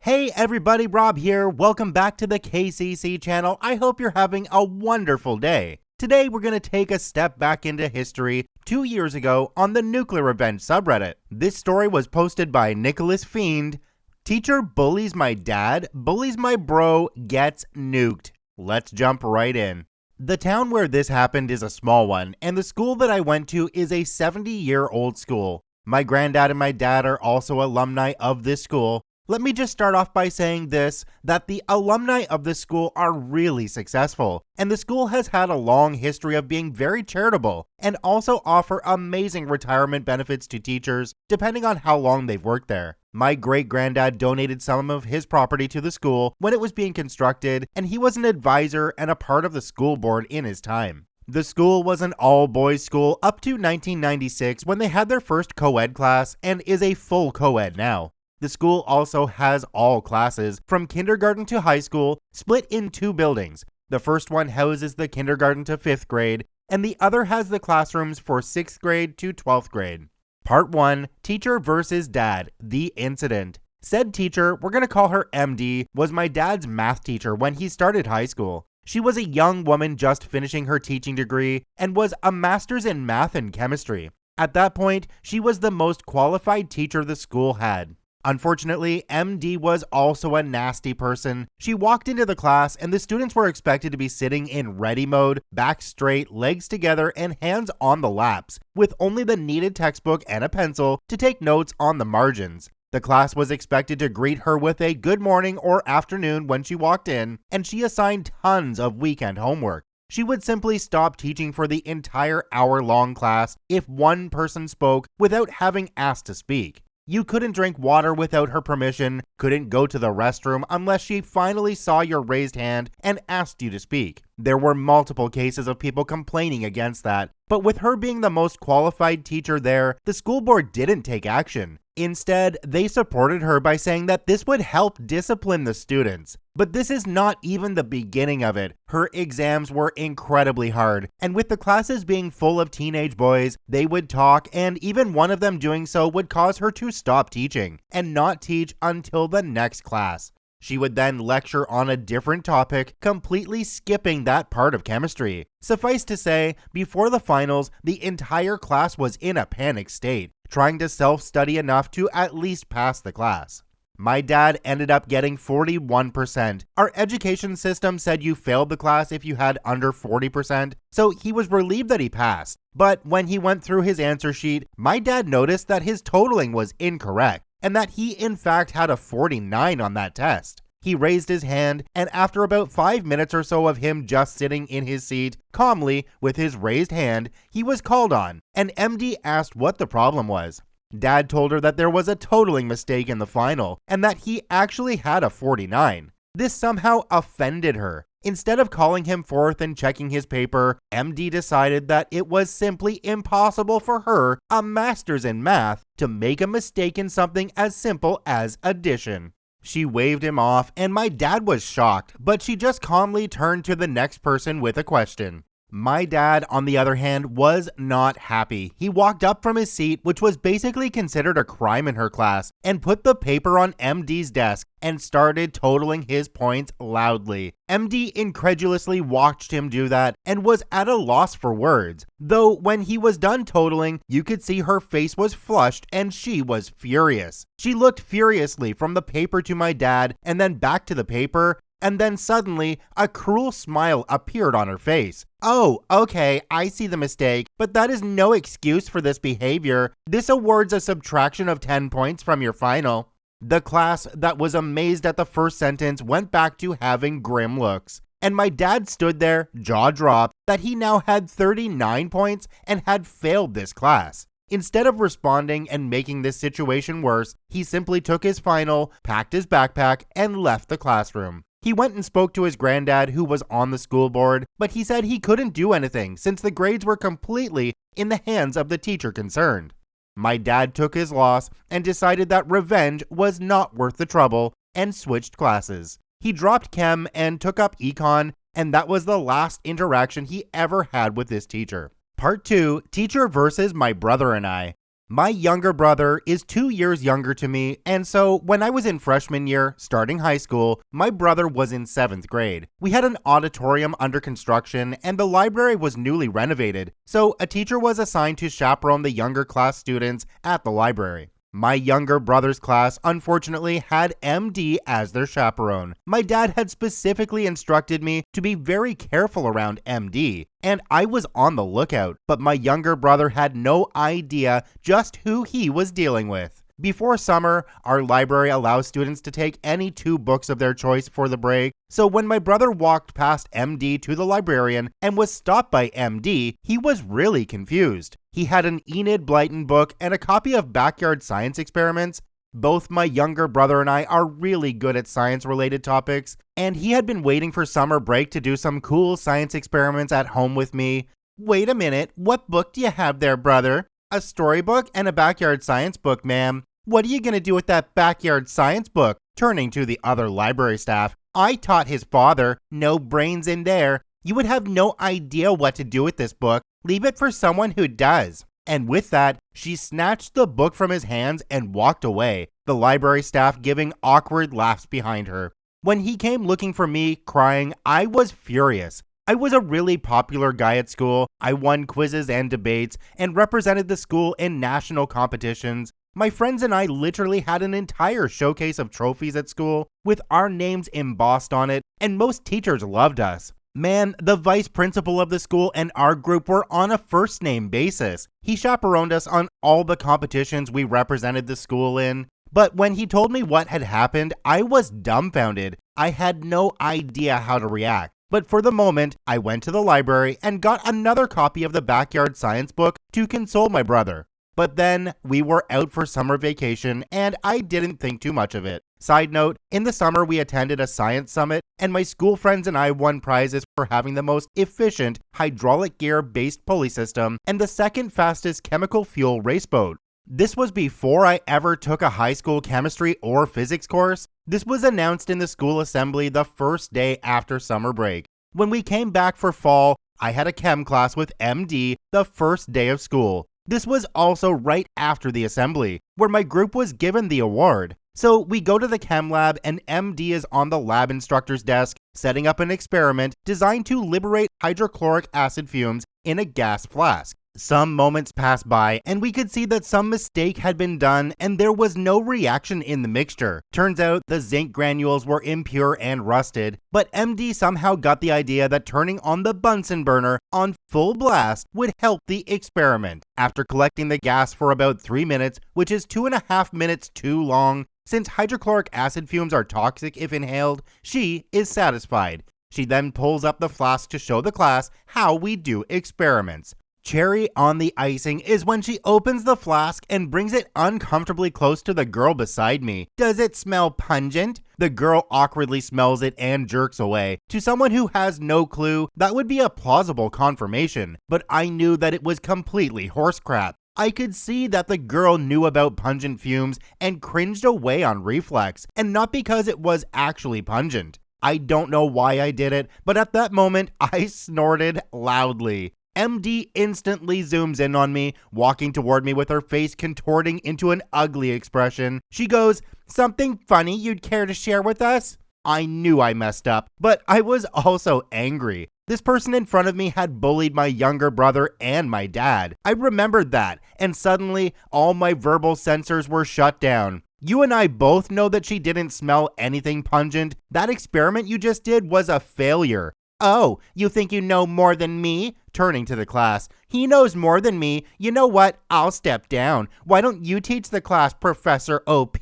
Hey everybody, Rob here. Welcome back to the KCC channel. I hope you're having a wonderful day. Today we're going to take a step back into history 2 years ago on the NuclearRevenge subreddit. This story was posted by Nicholas Fiend. Teacher bullies my dad, bullies my bro, gets nuked. Let's jump right in. The town where this happened is a small one, and the school that I went to is a 70-year-old school. My granddad and my dad are also alumni of this school. Let me just start off by saying this, that the alumni of this school are really successful, and the school has had a long history of being very charitable, and also offer amazing retirement benefits to teachers, depending on how long they've worked there. My great-granddad donated some of his property to the school when it was being constructed, and he was an advisor and a part of the school board in his time. The school was an all-boys school up to 1996 when they had their first co-ed class, and is a full co-ed now. The school also has all classes, from kindergarten to high school, split in 2 buildings. The first one houses the kindergarten to 5th grade, and the other has the classrooms for 6th grade to 12th grade. Part 1, Teacher versus Dad, the incident. Said teacher, we're going to call her MD, was my dad's math teacher when he started high school. She was a young woman just finishing her teaching degree, and was a master's in math and chemistry. At that point, she was the most qualified teacher the school had. Unfortunately, MD was also a nasty person. She walked into the class and the students were expected to be sitting in ready mode, back straight, legs together, and hands on the laps, with only the needed textbook and a pencil to take notes on the margins. The class was expected to greet her with a good morning or afternoon when she walked in, and she assigned tons of weekend homework. She would simply stop teaching for the entire hour-long class if one person spoke without having asked to speak. You couldn't drink water without her permission, couldn't go to the restroom unless she finally saw your raised hand and asked you to speak. There were multiple cases of people complaining against that, but with her being the most qualified teacher there, the school board didn't take action. Instead, they supported her by saying that this would help discipline the students. But this is not even the beginning of it. Her exams were incredibly hard, and with the classes being full of teenage boys, they would talk, and even one of them doing so would cause her to stop teaching and not teach until the next class. She would then lecture on a different topic, completely skipping that part of chemistry. Suffice to say, before the finals, the entire class was in a panic state, trying to self-study enough to at least pass the class. My dad ended up getting 41%. Our education system said you failed the class if you had under 40%, so he was relieved that he passed. But when he went through his answer sheet, my dad noticed that his totaling was incorrect, and that he in fact had a 49 on that test. He raised his hand, and after about 5 minutes or so of him just sitting in his seat, calmly, with his raised hand, he was called on, and MD asked what the problem was. Dad told her that there was a totaling mistake in the final, and that he actually had a 49. This somehow offended her. Instead of calling him forth and checking his paper, MD decided that it was simply impossible for her, a master's in math, to make a mistake in something as simple as addition. She waved him off, and my dad was shocked, but she just calmly turned to the next person with a question. My dad, on the other hand, was not happy. He walked up from his seat, which was basically considered a crime in her class, and put the paper on MD's desk and started totaling his points loudly. MD incredulously watched him do that and was at a loss for words. Though when he was done totaling, you could see her face was flushed and she was furious. She looked furiously from the paper to my dad and then back to the paper, and then suddenly, a cruel smile appeared on her face. "Oh, okay, I see the mistake, but that is no excuse for this behavior. This awards a subtraction of 10 points from your final." The class that was amazed at the first sentence went back to having grim looks. And my dad stood there, jaw dropped, that he now had 39 points and had failed this class. Instead of responding and making this situation worse, he simply took his final, packed his backpack, and left the classroom. He went and spoke to his granddad, who was on the school board, but he said he couldn't do anything since the grades were completely in the hands of the teacher concerned. My dad took his loss and decided that revenge was not worth the trouble and switched classes. He dropped chem and took up econ, and that was the last interaction he ever had with this teacher. Part 2, Teacher versus my brother and I. My younger brother is 2 years younger to me, and so when I was in freshman year, starting high school, my brother was in 7th grade. We had an auditorium under construction, and the library was newly renovated, so a teacher was assigned to chaperone the younger class students at the library. My younger brother's class, unfortunately, had MD as their chaperone. My dad had specifically instructed me to be very careful around MD, and I was on the lookout, but my younger brother had no idea just who he was dealing with. Before summer, our library allows students to take any 2 books of their choice for the break, so when my brother walked past MD to the librarian and was stopped by MD, he was really confused. He had an Enid Blyton book and a copy of Backyard Science Experiments. Both my younger brother and I are really good at science-related topics, and he had been waiting for summer break to do some cool science experiments at home with me. Wait a minute, what book do you have there, brother? A storybook and a backyard science book, ma'am. What are you going to do with that backyard science book? Turning to the other library staff, I taught his father, no brains in there. You would have no idea what to do with this book. Leave it for someone who does. And with that, she snatched the book from his hands and walked away, the library staff giving awkward laughs behind her. When he came looking for me, crying, I was furious. I was a really popular guy at school. I won quizzes and debates and represented the school in national competitions. My friends and I literally had an entire showcase of trophies at school with our names embossed on it, and most teachers loved us. Man, the vice principal of the school and our group were on a first-name basis. He chaperoned us on all the competitions we represented the school in. But when he told me what had happened, I was dumbfounded. I had no idea how to react. But for the moment, I went to the library and got another copy of the backyard science book to console my brother. But then we were out for summer vacation and I didn't think too much of it. Side note, in the summer we attended a science summit and my school friends and I won prizes for having the most efficient hydraulic gear-based pulley system and the second fastest chemical fuel race boat. This was before I ever took a high school chemistry or physics course. This was announced in the school assembly the first day after summer break. When we came back for fall, I had a chem class with MD the first day of school. This was also right after the assembly, where my group was given the award. So we go to the chem lab and MD is on the lab instructor's desk setting up an experiment designed to liberate hydrochloric acid fumes in a gas flask. Some moments passed by and we could see that some mistake had been done and there was no reaction in the mixture. Turns out the zinc granules were impure and rusted, but MD somehow got the idea that turning on the Bunsen burner on full blast would help the experiment. After collecting the gas for about 3 minutes, which is 2.5 minutes too long, since hydrochloric acid fumes are toxic if inhaled, she is satisfied. She then pulls up the flask to show the class how we do experiments. Cherry on the icing is when she opens the flask and brings it uncomfortably close to the girl beside me. Does it smell pungent? The girl awkwardly smells it and jerks away. To someone who has no clue, that would be a plausible confirmation, but I knew that it was completely horse crap. I could see that the girl knew about pungent fumes and cringed away on reflex, and not because it was actually pungent. I don't know why I did it, but at that moment, I snorted loudly. MD instantly zooms in on me, walking toward me with her face contorting into an ugly expression. She goes, "Something funny you'd care to share with us?" I knew I messed up, but I was also angry. This person in front of me had bullied my younger brother and my dad. I remembered that, and suddenly all my verbal sensors were shut down. You and I both know that she didn't smell anything pungent. That experiment you just did was a failure. Oh, you think you know more than me? Turning to the class. He knows more than me. You know what? I'll step down. Why don't you teach the class, Professor OP?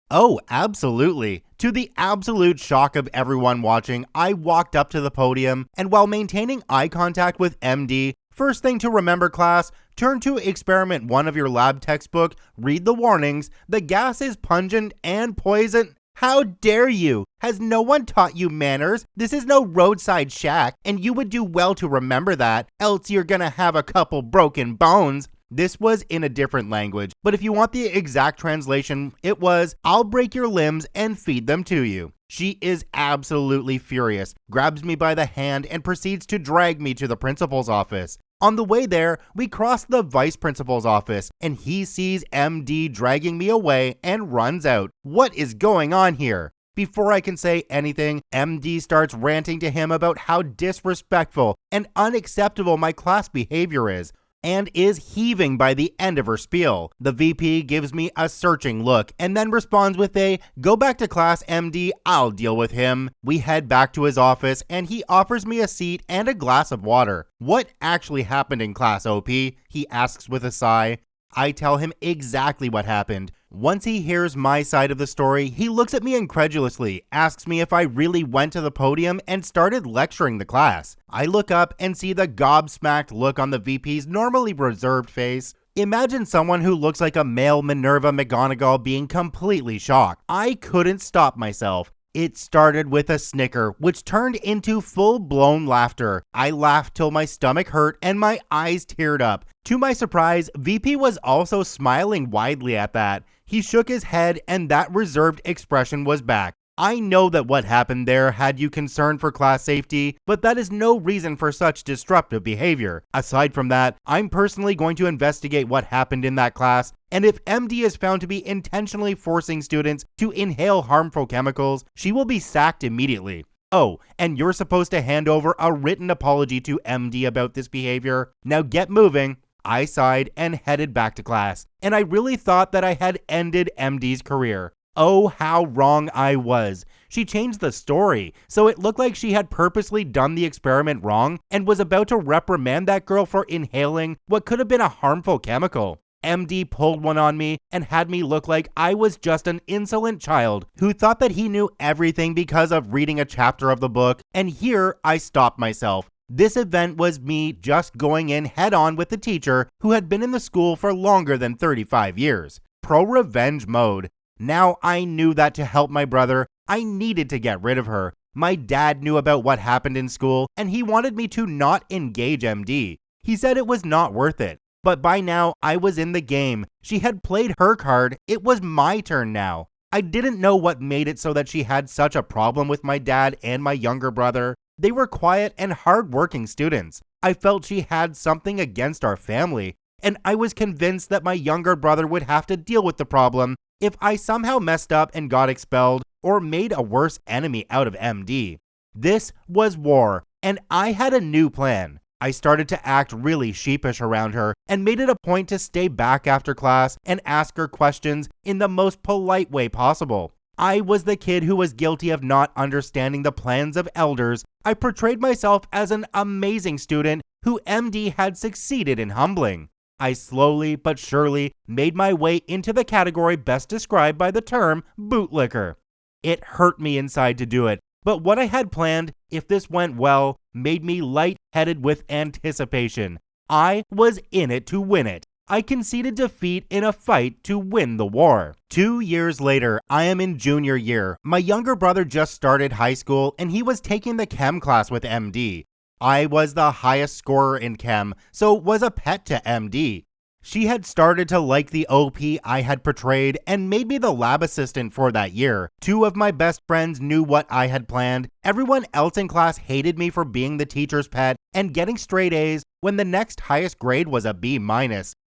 Oh, absolutely. To the absolute shock of everyone watching, I walked up to the podium, and while maintaining eye contact with MD, first thing to remember, class, turn to experiment 1 of your lab textbook, read the warnings. The gas is pungent and poison. How dare you? Has no one taught you manners? This is no roadside shack, and you would do well to remember that, else you're gonna have a couple broken bones. This was in a different language, but if you want the exact translation, it was, "I'll break your limbs and feed them to you." She is absolutely furious, grabs me by the hand and proceeds to drag me to the principal's office. On the way there, we cross the vice principal's office and he sees MD dragging me away and runs out. What is going on here? Before I can say anything, MD starts ranting to him about how disrespectful and unacceptable my class behavior is, and is heaving by the end of her spiel. The VP gives me a searching look and then responds with a, "Go back to class, MD, I'll deal with him." We head back to his office and he offers me a seat and a glass of water. "What actually happened in class, OP?" he asks with a sigh. I tell him exactly what happened. Once he hears my side of the story, he looks at me incredulously, asks me if I really went to the podium and started lecturing the class. I look up and see the gobsmacked look on the VP's normally reserved face. Imagine someone who looks like a male Minerva McGonagall being completely shocked. I couldn't stop myself. It started with a snicker, which turned into full-blown laughter. I laughed till my stomach hurt and my eyes teared up. To my surprise, VP was also smiling widely at that. He shook his head and that reserved expression was back. I know that what happened there had you concerned for class safety, but that is no reason for such disruptive behavior. Aside from that, I'm personally going to investigate what happened in that class, and if MD is found to be intentionally forcing students to inhale harmful chemicals, she will be sacked immediately. Oh, and you're supposed to hand over a written apology to MD about this behavior. Now get moving. I sighed and headed back to class, and I really thought that I had ended MD's career. Oh, how wrong I was. She changed the story, so it looked like she had purposely done the experiment wrong and was about to reprimand that girl for inhaling what could have been a harmful chemical. MD pulled one on me and had me look like I was just an insolent child who thought that he knew everything because of reading a chapter of the book, and here I stopped myself. This event was me just going in head on with the teacher who had been in the school for longer than 35 years. Pro-revenge mode. Now I knew that to help my brother, I needed to get rid of her. My dad knew about what happened in school and he wanted me to not engage MD. He said it was not worth it. But by now, I was in the game. She had played her card. It was my turn now. I didn't know what made it so that she had such a problem with my dad and my younger brother. They were quiet and hard-working students. I felt she had something against our family, and I was convinced that my younger brother would have to deal with the problem if I somehow messed up and got expelled or made a worse enemy out of MD. This was war, and I had a new plan. I started to act really sheepish around her and made it a point to stay back after class and ask her questions in the most polite way possible. I was the kid who was guilty of not understanding the plans of elders. I portrayed myself as an amazing student who MD had succeeded in humbling. I slowly but surely made my way into the category best described by the term bootlicker. It hurt me inside to do it, but what I had planned, if this went well, made me light-headed with anticipation. I was in it to win it. I conceded defeat in a fight to win the war. 2 years later, I am in junior year. My younger brother just started high school and he was taking the chem class with MD. I was the highest scorer in chem, so was a pet to MD. She had started to like the OP I had portrayed and made me the lab assistant for that year. 2 of my best friends knew what I had planned. Everyone else in class hated me for being the teacher's pet and getting straight A's when the next highest grade was a B-.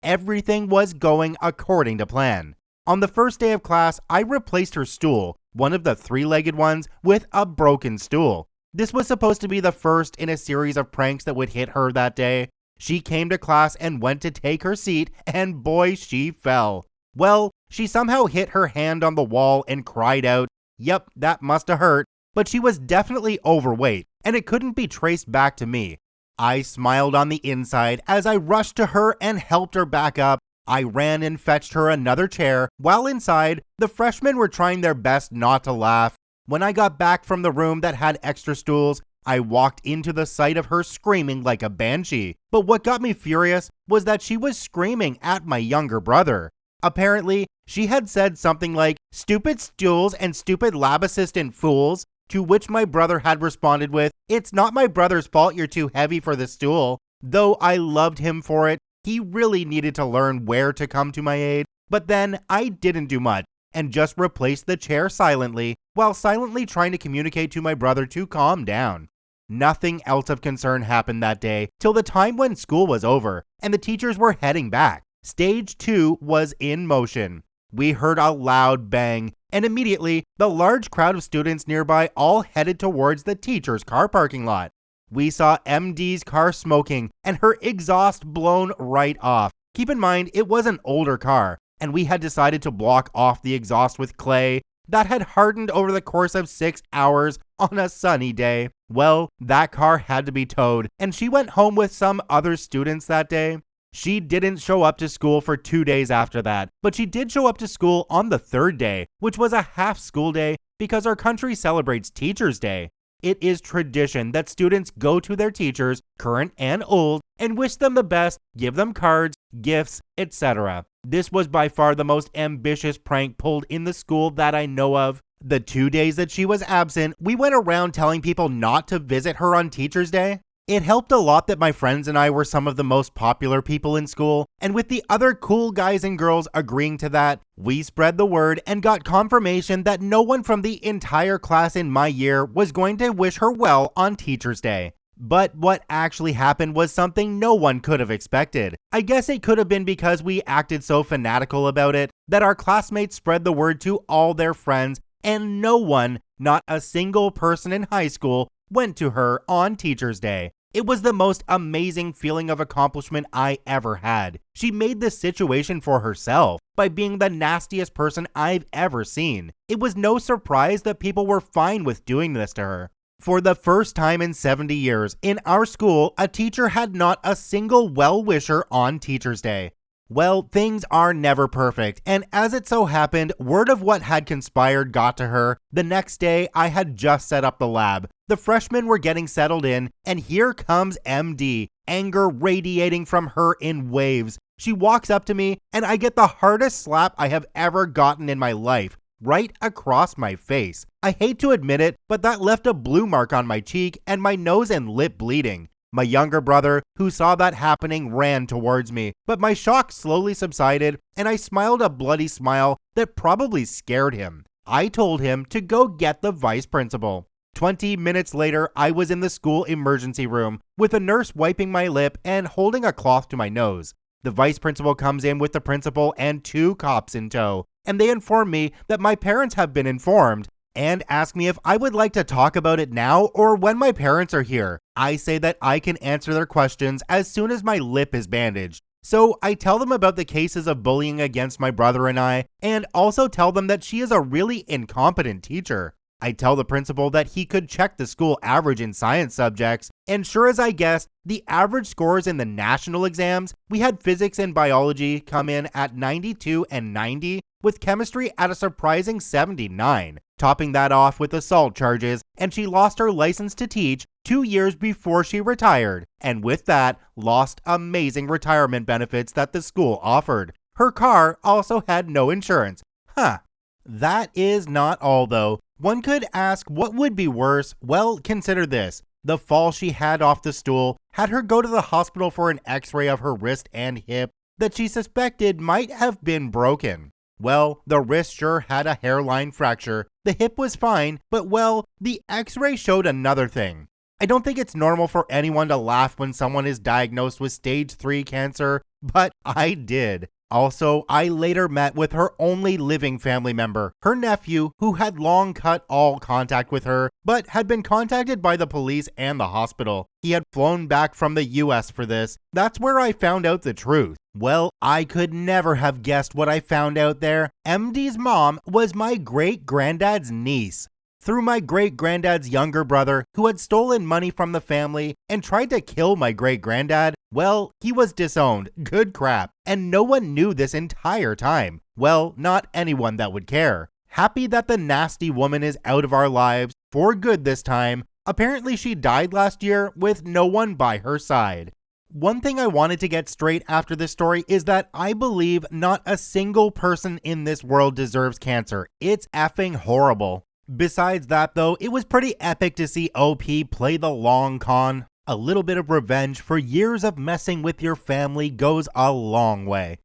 Everything was going according to plan. On the first day of class, I replaced her stool, one of the 3-legged ones, with a broken stool. This was supposed to be the first in a series of pranks that would hit her that day. She came to class and went to take her seat, and boy, she fell. Well, she somehow hit her hand on the wall and cried out. Yep, that must have hurt, but she was definitely overweight, and it couldn't be traced back to me. I smiled on the inside as I rushed to her and helped her back up. I ran and fetched her another chair. While inside, the freshmen were trying their best not to laugh. When I got back from the room that had extra stools, I walked into the sight of her screaming like a banshee. But what got me furious was that she was screaming at my younger brother. Apparently, she had said something like, "Stupid stools and stupid lab assistant fools," to which my brother had responded with, "It's not my brother's fault you're too heavy for the stool." Though I loved him for it, he really needed to learn where to come to my aid. But then I didn't do much and just replaced the chair silently while silently trying to communicate to my brother to calm down. Nothing else of concern happened that day till the time when school was over and the teachers were heading back. Stage 2 was in motion. We heard a loud bang, and immediately the large crowd of students nearby all headed towards the teacher's car parking lot. We saw MD's car smoking and her exhaust blown right off. Keep in mind, it was an older car, and we had decided to block off the exhaust with clay that had hardened over the course of 6 hours on a sunny day. Well, that car had to be towed, and she went home with some other students that day. She didn't show up to school for 2 days after that, but she did show up to school on the 3rd day, which was a half school day because our country celebrates Teachers' Day. It is tradition that students go to their teachers, current and old, and wish them the best, give them cards, gifts, etc. This was by far the most ambitious prank pulled in the school that I know of. The 2 days that she was absent, we went around telling people not to visit her on Teachers' Day. It helped a lot that my friends and I were some of the most popular people in school, and with the other cool guys and girls agreeing to that, we spread the word and got confirmation that no one from the entire class in my year was going to wish her well on Teachers' Day. But what actually happened was something no one could have expected. I guess it could have been because we acted so fanatical about it that our classmates spread the word to all their friends, and no one, not a single person in high school, went to her on Teachers' Day. It was the most amazing feeling of accomplishment I ever had. She made this situation for herself by being the nastiest person I've ever seen. It was no surprise that people were fine with doing this to her. For the first time in 70 years, in our school, a teacher had not a single well-wisher on Teachers' Day. Well, things are never perfect, and as it so happened, word of what had conspired got to her. The next day, I had just set up the lab. The freshmen were getting settled in, and here comes MD, anger radiating from her in waves. She walks up to me, and I get the hardest slap I have ever gotten in my life, right across my face. I hate to admit it, but that left a blue mark on my cheek and my nose and lip bleeding. My younger brother, who saw that happening, ran towards me, but my shock slowly subsided, and I smiled a bloody smile that probably scared him. I told him to go get the vice principal. 20 minutes later, I was in the school emergency room with a nurse wiping my lip and holding a cloth to my nose. The vice principal comes in with the principal and 2 cops in tow, and they inform me that my parents have been informed and ask me if I would like to talk about it now or when my parents are here. I say that I can answer their questions as soon as my lip is bandaged. So I tell them about the cases of bullying against my brother and I, and also tell them that she is a really incompetent teacher. I tell the principal that he could check the school average in science subjects, and sure as I guessed, the average scores in the national exams, we had physics and biology come in at 92 and 90, with chemistry at a surprising 79, topping that off with assault charges, and she lost her license to teach 2 years before she retired, and with that, lost amazing retirement benefits that the school offered. Her car also had no insurance. That is not all though. One could ask what would be worse. Well, consider this. The fall she had off the stool had her go to the hospital for an x-ray of her wrist and hip that she suspected might have been broken. Well, the wrist sure had a hairline fracture. The hip was fine, but well, the x-ray showed another thing. I don't think it's normal for anyone to laugh when someone is diagnosed with stage 3 cancer, but I did. Also, I later met with her only living family member, her nephew, who had long cut all contact with her, but had been contacted by the police and the hospital. He had flown back from the US for this. That's where I found out the truth. Well, I could never have guessed what I found out there. MD's mom was my great-granddad's niece. Through my great-granddad's younger brother, who had stolen money from the family and tried to kill my great-granddad, well, he was disowned. Good crap. And no one knew this entire time. Well, not anyone that would care. Happy that the nasty woman is out of our lives, for good this time. Apparently she died last year with no one by her side. One thing I wanted to get straight after this story is that I believe not a single person in this world deserves cancer. It's effing horrible. Besides that though, it was pretty epic to see OP play the long con. A little bit of revenge for years of messing with your family goes a long way.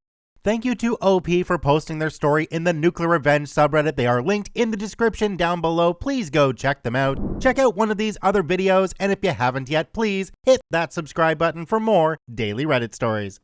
Thank you to OP for posting their story in the NuclearRevenge subreddit. They are linked in the description down below. Please go check them out. Check out one of these other videos, and if you haven't yet, please hit that subscribe button for more daily Reddit stories.